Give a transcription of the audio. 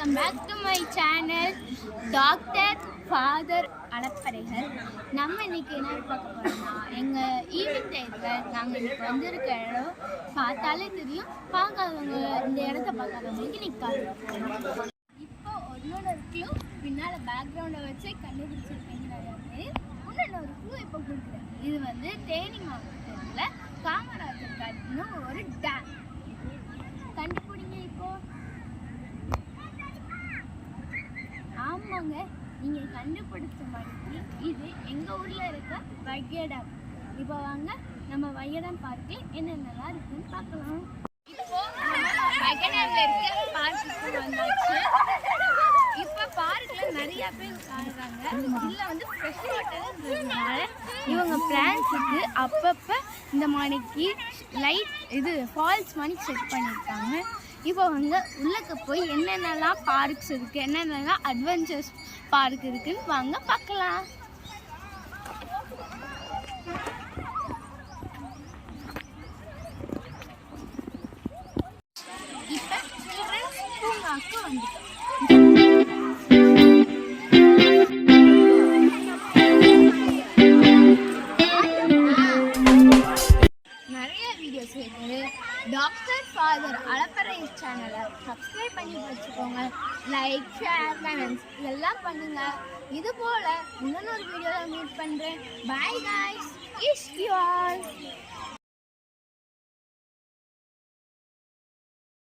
Welcome back to my channel doctor father அளப்பறைகள். நம்ம இன்னைக்கு என்ன பார்க்க போகிறோம்னா, எங்கள் ஈவினிங் டைத்தில் நாங்கள் இன்னைக்கு வந்திருக்க இடம் பார்த்தாலே தெரியும். பார்க்காதவங்க இந்த இடத்த பார்க்காதவங்களுக்கு இன்னைக்கு காட்டுறோம். இப்போ ஒன்னொரு க்ளூ பின்னால் பேக்ரவுண்டை வச்சு கண்டுபிடிச்சிருக்கீங்க நிறையா பேர். இன்னொரு க்ளூ இப்போ கொடுக்குறேன். இது வந்து தேனி மாவட்டத்தில் காமராஜர் காட்டின ஒரு டேம். கண்டுபிடிங்க இப்போ. ஆமாங்க, நீங்கள் கண்டுபிடிச்ச மாதிரி இது எங்கள் ஊரில் இருக்க வைகை-டேம். இப்போ வாங்க நம்ம வைகை-டேம் பார்க்கில் என்னென்னலாம் இருக்குன்னு பார்க்கலாம். இப்போ வைகை-டேமில் இருக்க பார்க்குக்கு வந்தாச்சு. இப்போ பார்க்கில் நிறையா பேர் காணுறாங்க. இதில் வந்து ஃப்ரெஷ் வாட்டர்ன்றதுனால இவங்க பிளான்ஸுக்கு அப்பப்போ இந்த மணிக்கு லைட் இது ஃபால்ஸ் மணி செட் பண்ணியிருக்காங்க. இப்போ வந்து உள்ளக்க போய் என்னென்னலாம் பார்க்ஸ் இருக்குது, என்னென்னலாம் அட்வென்ச்சர்ஸ் பார்க் இருக்குதுன்னு வாங்க பார்க்கலாம். இப்போ சில்ட்ரன்ஸ் பூங்காவுக்கு வந்துட்டோம். நிறைய வீடியோஸ் இருக்குது. டாக்டர் ஃபாதர் அளப்பறை சேனலை சப்ஸ்கிரைப் பண்ணி வச்சுக்கோங்க. லைக், ஷேர், கமெண்ட்ஸ் இதெல்லாம் பண்ணுங்கள். இது போல் இன்னொரு வீடியோவில் மீட் பண்ணுறேன். Bye guys, is you all.